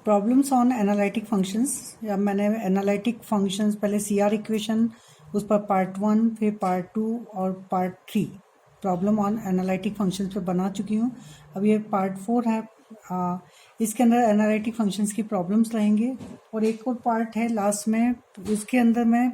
Problems on analytic functions, या मैंने analytic functions पहले सीआर इक्वेशन, उस पर पार्ट 1, फिर पार्ट 2 और part 3 problem on analytic functions पे बना चुकी हूँ। अब ये पार्ट 4 है। इसके अंदर एनालिटिक फंक्शंस की प्रॉब्लम्स रहेंगे और एक और पार्ट है लास्ट में, उसके अंदर मैं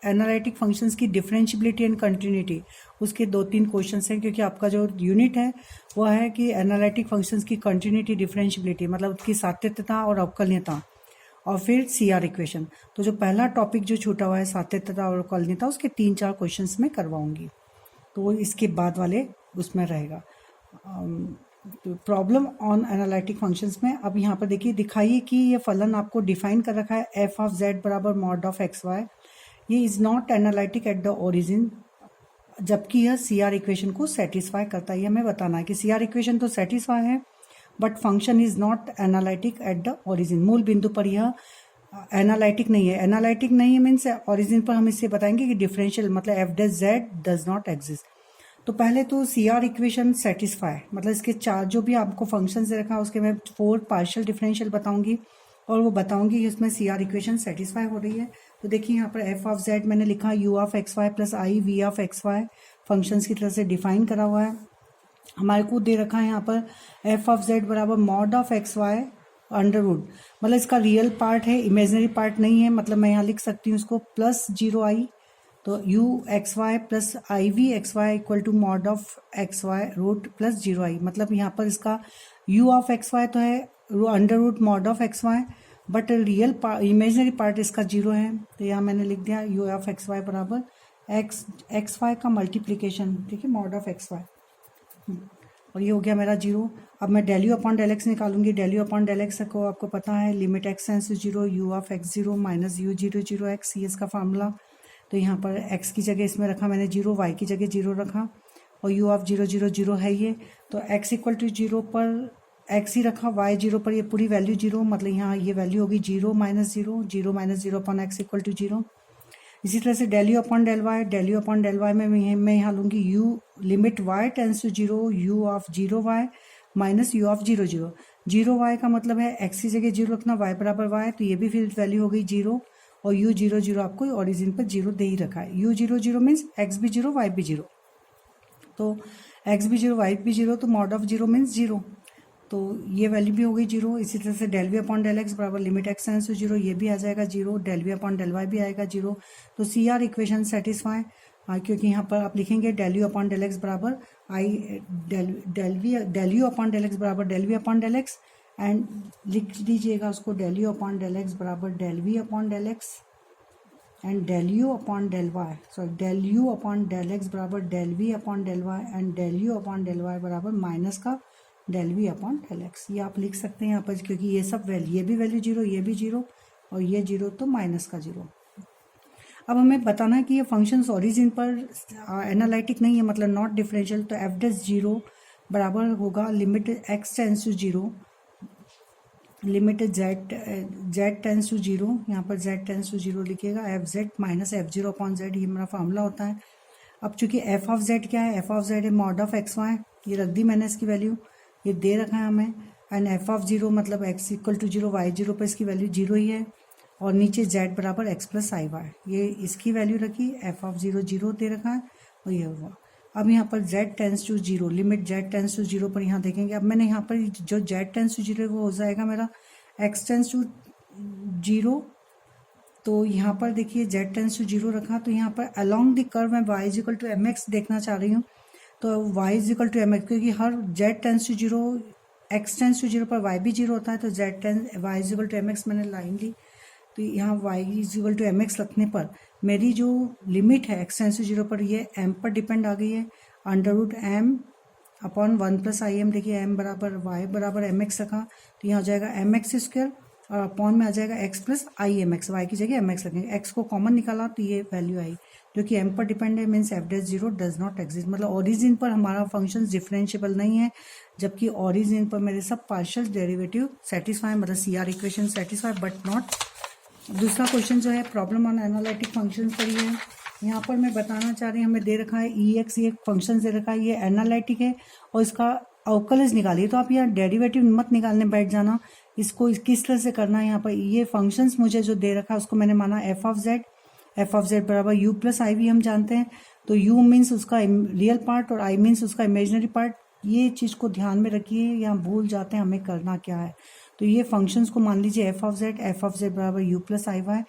एनालिटिक फंक्शंस की डिफरेंशियबिलिटी एंड कंटिन्यूटी, उसके 2-3 क्वेश्चंस हैं, क्योंकि आपका जो यूनिट है वो है कि एनालिटिक फंक्शंस की कंटिन्यूटी, डिफरेंशियबिलिटी मतलब उसकी सातत्यता और अवकलनीयता, और फिर सीआर इक्वेशन। तो जो पहला टॉपिक जो छूटा हुआ है सातत्यता और अवकलनीयता, उसके 3-4 क्वेश्चंस में करवाऊंगी, तो इसके बाद वाले उसमें रहेगा। प्रॉब्लम ऑन एनालिटिक फंक्शंस में अब यहाँ पर देखिए, दिखाइए कि ये फलन आपको डिफाइन कर रखा है एफ ऑफ जेड बराबर मॉड ऑफ एक्स वाई, ये is not analytic at the origin, जबकि यह सीआर इक्वेशन को सेटिस्फाई करता है। ये हमें बताना है कि सीआर इक्वेशन तो सेटिस्फाई है but function is not analytic at the origin, मूल बिंदु पर यह एनालिटिक नहीं है। एनालिटिक नहीं है मीन्स ओरिजिन पर हम इससे बताएंगे कि डिफरेंशियल मतलब F dash Z does not exist. तो पहले तो सीआर इक्वेशन सेटिस्फाई मतलब इसके 4 जो भी आपको फंक्शन दे रखा है उसके मैं 4 पार्शियल डिफरेंशियल बताऊंगी और वो बताऊंगी कि उसमें सीआर इक्वेशन सेटिस्फाई हो रही है। तो देखिए यहाँ पर एफ ऑफ जेड मैंने लिखा u of x y plus i v of x y, functions की तरह से डिफाइन करा हुआ है। हमारे को दे रखा है यहाँ पर एफ ऑफ जेड बराबर mod of x y under root, मतलब इसका रियल पार्ट है, इमेजिनरी पार्ट नहीं है, मतलब मैं यहाँ लिख सकती हूँ इसको प्लस 0i, तो u x y plus i v x y equal to mod of x y root plus 0i, मतलब यहाँ पर इसका यू ऑफ एक्स वाई तो है under root mod of x y, but real imaginary part इसका 0 है। तो यहाँ मैंने लिख दिया यू ऑफ एक्स वाई बराबर एक्स वाई का मल्टीप्लीकेशन, ठीक है, मॉड ऑफ एक्स वाई, और ये हो गया मेरा 0। अब मैं del u upon del x निकालूंगी। Del u upon del x को आपको पता है limit x tends to 0 u of x 0 minus u 0 0 x, ये इसका फार्मूला। तो यहाँ पर एक्स की जगह इसमें रखा मैंने 0, वाई की जगह 0 रखा और यू ऑफ 0 0 0 है ये, तो एक्स इक्वल टू 0 पर एक्स ही रखा, वाई 0 पर ये पूरी वैल्यू 0, मतलब यहाँ ये वैल्यू होगी 0 minus 0, 0 minus 0 upon x equal to 0। इसी तरह से del u upon del y, del u upon del y में मैं यहाँ लूँगी u limit y tends to 0 u of 0 y minus u of 0 0, 0 y का मतलब है एक्स की जगह 0 रखना, वाई बराबर वाई, तो ये भी फिर वैल्यू हो गई 0, और यू 0 0 आपको ओरिजिन पर 0 दे ही रखा है। यू 0 0 मीन्स एक्स भी 0 वाई भी 0, तो एक्स भी 0 वाई भी 0, तो मॉड ऑफ 0 मीन्स 0, तो ये वैल्यू भी हो गई 0। इसी तरह से del v upon del x बराबर लिमिट एक्स टेंड्स टू 0, ये भी आ जाएगा 0, del v upon del y भी आएगा 0। तो सी आर इक्वेशन सेटिस्फाई, क्योंकि यहाँ पर आप लिखेंगे del u upon del x बराबर i del u upon del x बराबर del v upon del x, and लिख दीजिएगा उसको del u upon del x बराबर del v upon del x and del u upon del y, sorry del u upon del x बराबर del v upon del y and del u upon del y बराबर minus का del v upon del x, ये आप लिख सकते हैं यहाँ पर, क्योंकि ये सब वैल्यू, ये भी वैल्यू 0, ये भी 0 और ये 0, तो माइनस का 0। अब हमें बताना है कि ये फंक्शंस ओरिजिन पर एनालिटिक नहीं है, मतलब नॉट डिफरेंशियल, तो एफ डैश 0 बराबर होगा limit x tends to 0 limit z tends to 0, यहाँ पर जेड टेंस टू 0 लिखिएगा, f z minus f 0 upon z, ये मेरा फार्मूला होता है। अब चूंकि एफ ऑफ जेड क्या है, एफ ऑफ जेड है मॉड ऑफ एक्स वाई, ये रख दी मैंने इसकी वैल्यू, ये दे रखा है हमें, एंड एफ ऑफ 0 मतलब एक्स इक्वल टू 0 वाई 0 पर इसकी वैल्यू 0 ही है, और नीचे जेड बराबर एक्स प्लस आई वाई, ये इसकी वैल्यू रखी, एफ ऑफ 0 0 दे रखा है और ये हुआ। अब यहाँ पर z tends to 0 limit z tends to 0 पर यहाँ देखेंगे, अब मैंने यहाँ पर जो जेड टेंस टू 0 वो हो जाएगा मेरा एक्स टेंस टू 0, तो यहाँ पर देखिए जेड टेंस टू 0 रखा, तो यहाँ पर अलॉन्ग द कर्व मैं y is equal to M x देखना चाह रही हूँ, तो y is equal to M x, क्योंकि हर z tends to 0 x tends to 0 पर वाई भी 0 होता है, तो z tends y is equal to M x मैंने लाइन ली, तो यहाँ y is equal to M x रखने पर मेरी जो लिमिट है एक्स टेंस टू 0 पर ये एम पर डिपेंड आ गई है, under root m upon 1 plus i m, देखिए एम बराबर वाई बराबर एम एक्स रखा, तो यहाँ हो जाएगा एम एक्स स्क्वायर और अपॉन में आ जाएगा x plus i m x, y की जगह एम एक्स रखेंगे, एक्स को कॉमन निकाला तो ये वैल्यू आई, जो कि एम पर डिपेंड है, means F dash 0 does not exist, मतलब ओरिजिन पर हमारा फंक्शन डिफरेंशिएबल नहीं है, जबकि ओरिजिन पर मेरे सब पार्शियल डेरिवेटिव सेटिस्फाई, मतलब C R equation satisfy but not. दूसरा क्वेश्चन जो है प्रॉब्लम ऑन एनालिटिक फंक्शन पर ही है, यहाँ पर मैं बताना चाह रही हूँ, हमें दे रखा है ई एक्स, ये फंक्शन दे रखा है, ये एनालिटिक है और इसका अवकलज निकालिए, तो आप यहाँ डेरिवेटिव मत निकालने बैठ जाना, इसको किस तरह से करना है, यहाँ पर ये फंक्शंस मुझे जो दे रखा है उसको मैंने माना एफ ऑफ जेड बराबर यू प्लस आई वी हम जानते हैं। तो यू मीन्स उसका रियल पार्ट और आई मीन्स उसका इमेजिनरी पार्ट। ये चीज़ को ध्यान में रखिए, यहाँ भूल जाते हैं हमें करना क्या है। तो ये फंक्शंस को मान लीजिए एफ ऑफ जेड बराबर u plus i y.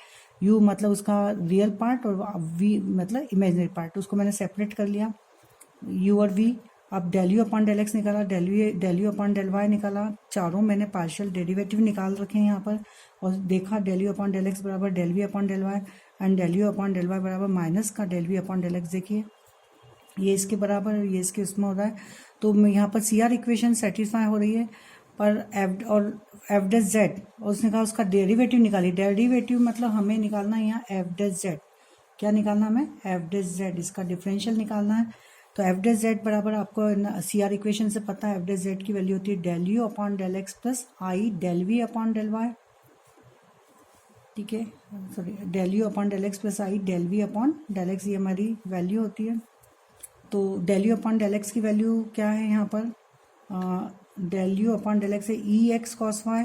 U मतलब उसका रियल पार्ट और वी मतलब इमेजिनरी पार्ट, उसको मैंने सेपरेट कर लिया यू और वी। अब del u upon del x निकाला, del u upon del y निकाला, चारों मैंने पार्शियल डेरिवेटिव निकाल रखे हैं यहाँ पर। और देखा del u upon del x बराबर del v upon del y and del u upon del y बराबर माइनस का del v upon del x. देखिए ये इसके बराबर, ये इसके उसमें हो रहा है। तो यहाँ पर सी आर इक्वेशन सेटिस्फाई हो रही है। पर एफ डेस जेड, और उसने कहा उसका डेरिवेटिव निकालिए। डेरिवेटिव मतलब हमें निकालना है यहाँ एफ डेस जेड। क्या निकालना हमें? एफ डेस जेड, इसका डिफरेंशियल निकालना है। तो एफ डेस जेड बराबर आपको सी आर इक्वेशन से पता है एफ डेस जेड की वैल्यू होती है del u upon del x plus i del v upon del y. ठीक है, sorry, del u upon del x plus i del v upon del x, ये हमारी वैल्यू होती है। तो del u upon del x की value क्या है यहाँ पर? Del u upon del x है ई एक्स कॉस वाई,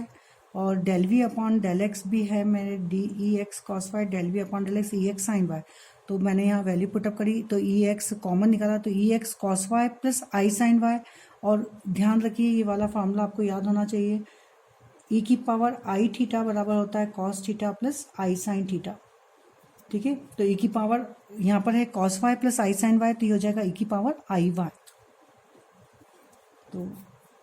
और del v upon del x भी है मेरे d e x cos y, del v upon del x e x sine y. तो मैंने यहाँ वैल्यू पुटअप करी तो ई एक्स कॉमन निकाला, तो ई x cos Y plus i sign Y. और ध्यान रखिए ये वाला फॉर्मूला आपको याद होना चाहिए, ई की पावर आई थीटा बराबर होता है cos theta plus i sine theta. ठीक है, तो ई की पावर यहाँ पर है cos Y plus i sign y, तो ये हो जाएगा ई की पावर आई वाई। तो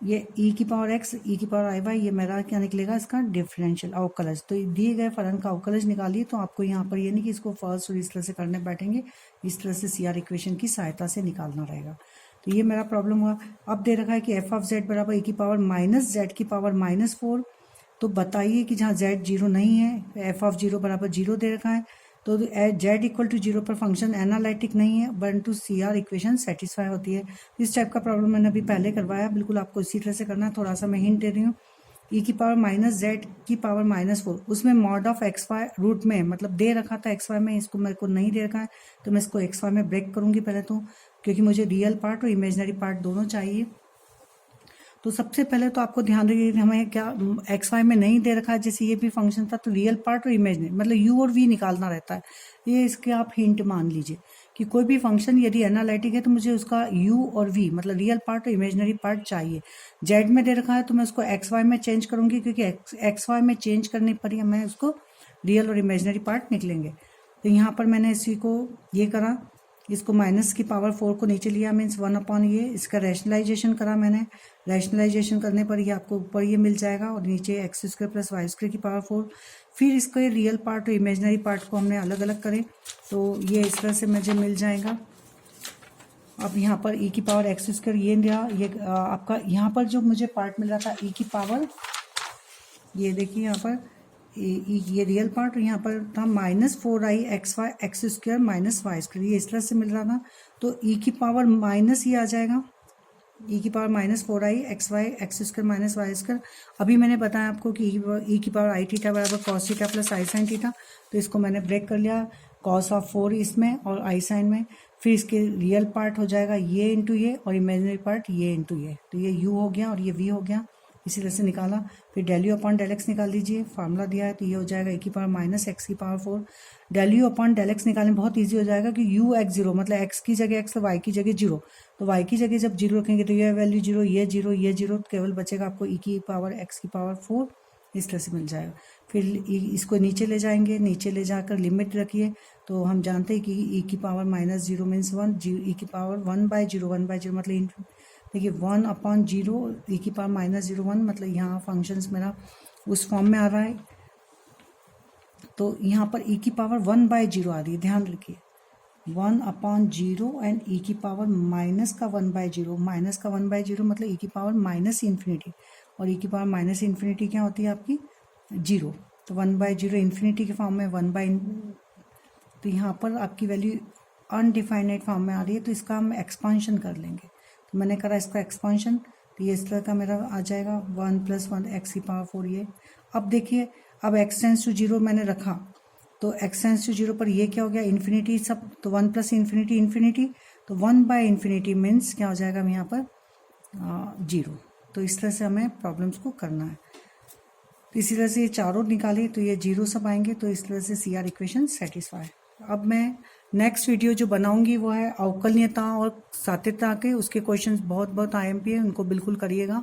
ये ई की पावर एक्स ई की पावर आई वाई, ये मेरा क्या निकलेगा? इसका डिफरेंशियल अवकलज। तो दिए गए फलन का अवकलज निकालिए। तो आपको यहाँ पर ये नहीं कि इसको फर्स्ट और इस तरह से करने बैठेंगे, इस तरह से सी आर इक्वेशन की सहायता से निकालना रहेगा। तो ये मेरा प्रॉब्लम हुआ। अब दे रखा है कि एफ ऑफ जेड बराबर ई की पावर माइनस जेड की पावर माइनस 4। तो बताइए कि जहाँ जेड जीरो नहीं है, एफ ऑफ जीरो बराबर जीरो दे रखा है, तो जेड इक्वल टू जीरो पर फंक्शन एनालिटिक नहीं है, परंतु सी आर इक्वेशन सेटिस्फाई होती है। इस टाइप का प्रॉब्लम मैंने अभी पहले करवाया, बिल्कुल आपको इसी तरह से करना है। थोड़ा सा मैं हिंट दे रही हूँ। ई की पावर माइनस जेड की पावर माइनस 4, उसमें mod of x y root में मतलब दे रखा था एक्स वाई में, इसको मेरे को नहीं दे रखा है, तो मैं इसको एक्स वाई में ब्रेक करूँगी पहले तो, क्योंकि मुझे रियल पार्ट और इमेजनरी पार्ट दोनों चाहिए। तो सबसे पहले तो आपको ध्यान रखिए हमें क्या एक्स वाई में नहीं दे रखा है, जैसे ये भी फंक्शन था, तो रियल पार्ट और इमेजनरी मतलब यू और वी निकालना रहता है। ये इसके आप हिंट मान लीजिए कि कोई भी फंक्शन यदि एनालिटिक है तो मुझे उसका यू और वी मतलब रियल पार्ट और इमेजनरी पार्ट चाहिए। जेड में दे रखा है तो मैं उसको एक्स वाई में चेंज करूंगी, क्योंकि एक्स वाई में चेंज करने पर ही हमें उसको रियल और इमेजनरी पार्ट निकलेंगे। तो यहाँ पर मैंने इसी को ये करा, इसको माइनस की पावर 4 को नीचे लिया, मीन्स 1 अपॉन ये, इसका रैशनलाइजेशन करा मैंने। रैशनलाइजेशन करने पर ये आपको ऊपर ये मिल जाएगा और नीचे x square plus y square की पावर 4। फिर इसके रियल पार्ट और इमेजनरी पार्ट को हमने अलग अलग करें, तो ये इस तरह से मुझे मिल जाएगा। अब यहाँ पर ई की पावर एक्स स्क्वायर ये रहा, ये आपका यहाँ पर जो मुझे पार्ट मिल रहा था ई की पावर, ये देखिए यहाँ पर ये रियल पार्ट, और यहाँ पर था minus 4i x y x square minus y square, ये इस तरह से मिल रहा था। तो ई की पावर माइनस ये आ जाएगा, ई की power minus 4i x y x square minus y square. अभी मैंने बताया आपको कि ई की पावर आई थीटा बराबर cos theta plus i sine theta, तो इसको मैंने ब्रेक कर लिया, कॉस ऑफ 4 इसमें और आई साइन में। फिर इसके रियल पार्ट हो जाएगा ये इंटू ये और इमेजिनरी पार्ट ये इंटू ये, तो ये यू हो गया और ये वी हो गया, इसी तरह से निकाला। फिर del u upon del x निकाल दीजिए, फार्मूला दिया है तो ये हो जाएगा ए की पावर माइनस एक्स की power 4। Del u upon del x निकालने बहुत इजी हो जाएगा कि यू एक्स जीरो मतलब एक्स की जगह एक्स तो वाई की जगह जीरो, तो वाई की जगह जब जीरो रखेंगे तो ये वैल्यू जीरो, ये जीरो, ये जीरो, तो केवल बचेगा आपको ई की पावर एक्स की पावर 4, इस तरह से मिल जाएगा। फिर इसको नीचे ले जाएंगे, नीचे ले जाकर लिमिट रखिए, तो हम जानते हैं कि ई की पावर माइनस जीरो मीन्स 1, ई की पावर 1/0 1/0 मतलब देखिए 1 अपॉन जीरो ई की पावर माइनस 0 1, मतलब यहाँ फंक्शंस मेरा उस फॉर्म में आ रहा है। तो यहाँ पर ई की पावर 1/0 आ रही है, ध्यान रखिए 1 अपॉन जीरो एंड ई की पावर माइनस का 1/0, माइनस का 1/0 मतलब ई की पावर माइनस इन्फिनिटी, और ई की पावर माइनस इन्फिनिटी क्या होती है आपकी? जीरो। तो 1/0 इन्फिनिटी के फॉर्म में 1 तो यहाँ पर आपकी वैल्यू अनडिफाइनाइट फॉर्म में आ रही है, तो इसका हम एक्सपांशन कर लेंगे। तो मैंने करा इसका एक्सपांशन, तो ये इस तरह का मेरा आ जाएगा 1 + 1 एक्स की पावर 4 ये। अब देखिए अब एक्स टेंस टू जीरो मैंने रखा, तो एक्स टेंस टू जीरो पर ये क्या हो गया? इन्फिनिटी सब, तो 1 + इन्फिनिटी इन्फिनिटी, तो 1/इन्फिनिटी मीन्स क्या हो जाएगा हम यहाँ पर जीरो। तो इस तरह से हमें प्रॉब्लम्स को करना है। तो इसी तरह से ये चारों निकाले तो ये 0 सब आएंगे, तो इस तरह से सी आर इक्वेशन सेटिस्फाई। अब मैं नेक्स्ट वीडियो जो बनाऊंगी वो है अवकलनीयता और सातत्यता के, उसके क्वेश्चंस बहुत आईएमपी है, उनको बिल्कुल करिएगा।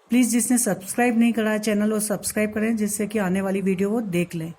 प्लीज़ जिसने सब्सक्राइब नहीं करा है चैनल वो सब्सक्राइब करें, जिससे कि आने वाली वीडियो वो देख लें।